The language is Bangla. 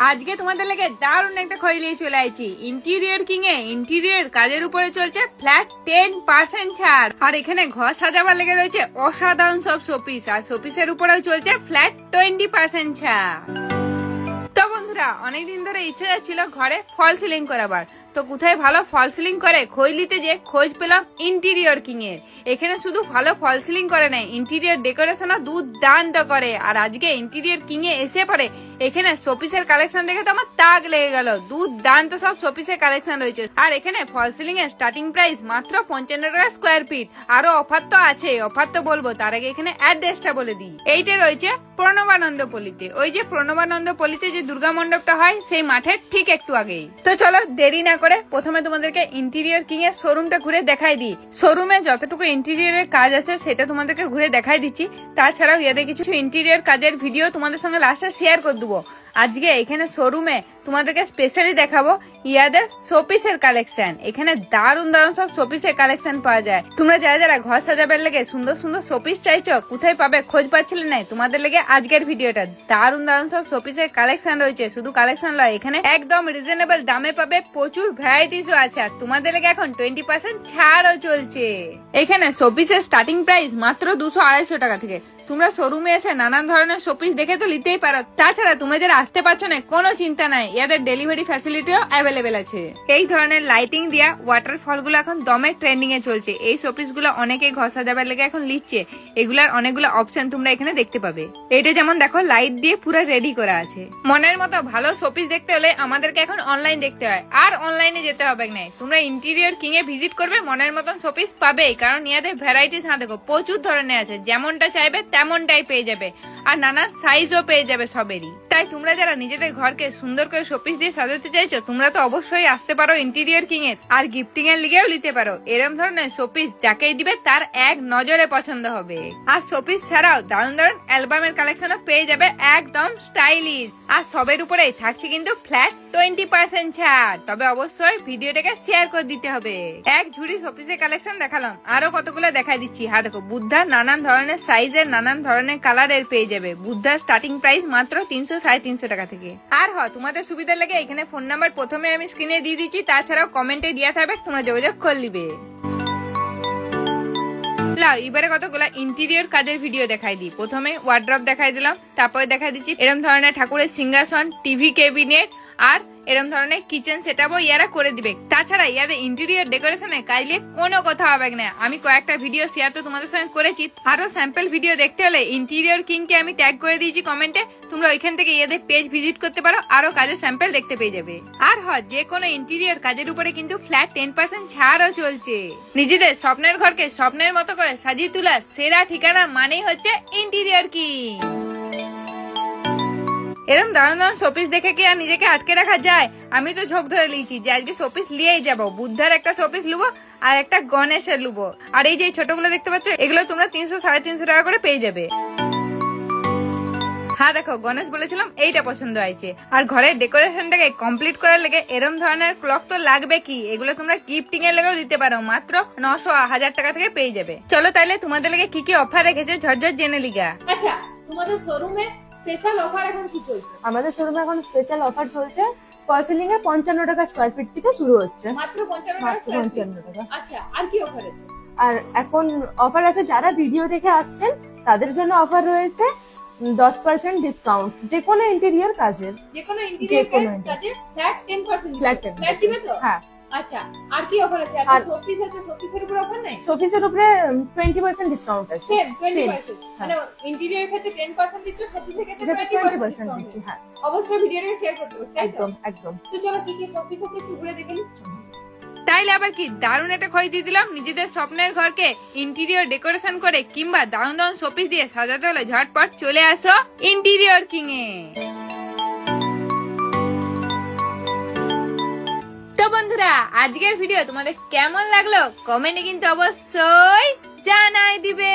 আজকে তোমাদের লেগে দারুণ একটা খবর নিয়ে চলে আসছি। ইন্টেরিয়র কিং এ ইন্টেরিয়র কাজের উপরে চলছে ফ্ল্যাট 10% ছাড়। আর এখানে ঘর সাজাবার লেগে রয়েছে অসাধারণ সব শোপিস, আর শোপিসের উপরেও চলছে ফ্ল্যাট 20% ছাড়। তো বন্ধুরা, অনেকদিন ধরে ইচ্ছে যাচ্ছিল ঘরে ফল সিলিং করাবার, তো কোথায় ভালো ফল সিলিং করে খোঁজ নিতে যে খোঁজ পেলাম ইন্টেরিয়র কিং এর। এখানে শুধু ভালো ফল সিলিং করে না, ইন্টেরিয়র ডেকোরেশনও দুর্দান্ত করে। আর আজকে ইন্টেরিয়র কিং এ এসে পরে এখানে শোপিসের কালেকশন দেখে তো আমার তাক লেগে গেল। দুর্দান্ত সব শোপিসের কালেকশন রয়েছে। আর এখানে ফল সিলিং এর স্টার্টিং প্রাইস মাত্র 55 টাকা স্কোয়ার ফিট। আরো অফার তো আছে, অফার তো বলবো, তার আগে এখানে অ্যাড্রেসটা বলে দিই। এইটা রয়েছে প্রণবানন্দ পল্লীতে। ওই যে প্রণবানন্দ পল্লীতে যে দুর্গা মণ্ডপটা হয় সেই মাঠের ঠিক একটু আগেই। তো চলো দেরি না করে প্রথমে তোমাদেরকে ইন্টেরিয়র কিং এর শোরুমটা ঘুরে দেখাই দিই। শোরুমে যতটুকু ইন্টেরিয়রের কাজ আছে সেটা তোমাদেরকে ঘুরে দেখাই দিচ্ছি। তাছাড়াও ইয়াদের কিছু ইন্টেরিয়র কাজের ভিডিও তোমাদের সঙ্গে লাস্টে শেয়ার করে দেবো। আজকে এখানে শোরুমে তোমাদেরকে স্পেশালি দেখাবো ইয়াদের শোপিসের কালেকশন। এখানে দারুণ দারুণ সব শোপিসের কালেকশন পাওয়া যায়। তোমরা যারা যারা ঘর সাজাবার লেগে সুন্দর সুন্দর শোপিস চাইছো, কোথায় পাবে খোঁজ পাচ্ছিলে না, তোমাদের লেগে আজকের ভিডিওটা। দারুণ দারুণ সব শোপিসের কালেকশন রয়েছে। শুধু কালেকশন নয়, এখানে একদম রিজনেবল দামে পাবে, প্রচুর ভ্যারাইটিসও আছে। আর তোমাদের লেগে এখন 20% ছাড়ও চলছে। এখানে শোপিসের স্টার্টিং প্রাইস মাত্র 200-250 টাকা থেকে। তোমরা শোরুমে এসে নানান ধরনের শোপিস দেখে তো নিতেই পারো। তাছাড়া তোমরা যারা আসতে পারছো না, কোনো চিন্তা নাই, ইয়াদের ডেলিভারি ফ্যাসিলিটিও অ্যাভেলেবেল আছে। এই ধরনের লাইটিং দিয়া ওয়াটারফল গুলো এখন দমে ট্রেন্ডিং এ চলছে। এই শোপিস গুলো অনেকেই ঘর সাজাবার লেগে এখন লিখছে। এগুলার অনেকগুলো অপশন তোমরা এখানে দেখতে পাবে। এটা যেমন দেখো লাইট দিয়ে পুরো রেডি করা আছে। মনের মতো ভালো শোপিস দেখতে হলে আমাদেরকে এখন অনলাইন দেখতে হয়, আর অনলাইনে যেতে হবে না। তোমরা ইন্টেরিয়র কিং এ ভিজিট করবে, মনের মতন শোপিস পাবে। কারণ ইয়াদের ভ্যারাইটিস না দেখো প্রচুর ধরনের আছে, যেমনটা চাইবে তেমনটাই পেয়ে যাবে। আর নানা সাইজও পেয়ে যাবে সবেরই। তাই তোমরা যারা নিজেদের ঘরকে সুন্দর করে শোপিস দিয়ে সাজাতে চাইছো, তোমরা তো অবশ্যই আসতে পারো ইন্টেরিয়র কিং এর। আর গিফটিং এর লিগেও নিতে পারো। এরকম ধরনের শোপিস যাকেই দিবে তার এক নজরে পছন্দ হবে। আর শোপিস ছাড়াও দারুণ দারুণ অ্যালবামের কালেকশনও পেয়ে যাবে, একদম স্টাইলিশ। আর সবের উপরেই থাকছে কিন্তু ফ্ল্যাট 20% ছাড়। তবে অবশ্যই ভিডিওটাকে শেয়ার করে দিতে হবে। এক ঝুড়ি শোপিসের কালেকশন দেখালাম, আরো কতগুলো দেখাই দিচ্ছি। হ্যাঁ দেখো, বুদ্ধার নানান ধরনের সাইজের নানান ধরনের কালারের পেয়ে যাবে। বুদ্ধার স্টার্টিং প্রাইস মাত্র 300-350 টাকা থেকে। আর তোমাদের সুবিধা লাগে এখানে ফোন নাম্বার প্রথমে আমি স্ক্রিনে দিয়ে দিচ্ছি, তাছাড়াও কমেন্টে দেওয়া থাকবে, তোমরা যোগাযোগ করে নিবে। এবারে কতগুলা ইন্টেরিয়র কাজের ভিডিও দেখাই দিই। প্রথমে ওয়ার্ড্রপ দেখাই দিলাম, তারপরে দেখাই দিচ্ছি এরকম ধরনের ঠাকুরের সিংহাসন, টিভি ক্যাবিনেট, আর এরকম ধরনের কিচেন সেটআপও ইয়ারা করে দিবে। তাছাড়া ইয়াদের ইন্টেরিয়র ডেকোরেশনে কাজ নিয়ে কোনো কথা হবে না। আমি কয়েকটা ভিডিও শেয়ার তো তোমাদের সঙ্গে করেছি। আরো স্যাম্পল ভিডিও দেখতে হলে ইন্টেরিয়র কিং কে আমি ট্যাগ করে দিয়েছি কমেন্টে। তোমরা ওইখান থেকে ইয়াদের পেজ ভিজিট করতে পারো, আরো কাজের স্যাম্পল দেখতে পেয়ে যাবে। আর যে কোনো ইন্টেরিয়র কাজের উপরে কিন্তু ফ্ল্যাট 10% ছাড়ও চলছে। নিজেদের স্বপ্নের ঘরকে স্বপ্নের মতো করে সাজিয়ে তোলা সেরা ঠিকানা মানেই হচ্ছে ইন্টেরিয়র কিং। এরকম দারুণ দারুণ শোপিস দেখে কি আর নিজেকে আটকে রাখা যায়? আমি তো ঝোঁক ধরে লিয়েছি যে আজকে শোপিস নিয়েই যাবো। বুদ্ধার একটা শোপিস লুবো আর একটা গণেশের লুবো। আর এই যে ছোটগুলো দেখতে পাচ্ছ, এগুলো তোমরা 300-350 টাকা করে পেয়ে যাবে। হ্যাঁ দেখো, গণেশ বলেছিলাম, এইটা পছন্দ হয়েছে। আর ঘরের ডেকোরেশনটাকে কমপ্লিট করার লেগে এরম ধরনের ক্লক তো লাগবে কি, এগুলো তোমরা গিফটিং এর লেগেও দিতে পারো। মাত্র 900-1000 টাকা থেকে পেয়ে যাবে। চলো তাইলে তোমাদের লেগে কি কি অফার রেখেছে ঝটঝট জেনে লিগা। আচ্ছা, তোমাদের শোরুমে স্পেশাল অফার এখন কি চলছে? আমাদের শোরুমে এখন স্পেশাল অফার চলছে। ফল সিলিং এর 55 টাকা স্কয়ার ফিট থেকে শুরু হচ্ছে। মাত্র 55 টাকা। আচ্ছা, আর কি অফার আছে? আর এখন অফার আছে, যারা ভিডিও দেখে আসছেন তাদের জন্য অফার রয়েছে 10% ডিসকাউন্ট যে কোনো ইন্টেরিয়র কাজের। যে কোনো ইন্টেরিয়র কাজে ফ্ল্যাট 10%। ফ্ল্যাট দিবে তো? হ্যাঁ। আচ্ছা, আর কি অফার আছে? আর শোপিস আছে, শোপিসের উপর অফার নাই? শোপিসের উপরে 20% ডিসকাউন্ট আছে। সেম 20%। মানে ইন্টেরিয়র ক্ষেত্রে 10% দিচ্ছ, শোপিসের ক্ষেত্রে 20% দিচ্ছি। হ্যাঁ, অবশ্যই ভিডিওটাকে শেয়ার করতে হবে। একদম একদম। তো চলো কি কি শোপিস আছে একটু ঘুরে দেখে নিই। তাইলে আবার কি দারুণ একটা খই দিয়ে দিলাম। নিজেদের স্বপ্নের ঘরকে ইন্টেরিয়র ডেকোরেশন করে কিংবা দারুণ দারুণ শোপিস দিয়ে সাজাতে হলে ঝটপট চলে আসো ইন্টেরিয়র কিং এ। তো বন্ধুরা, আজকের ভিডিও তোমাদের কেমন লাগলো কমেন্টে কিন্তু অবশ্যই জানাই দিবে।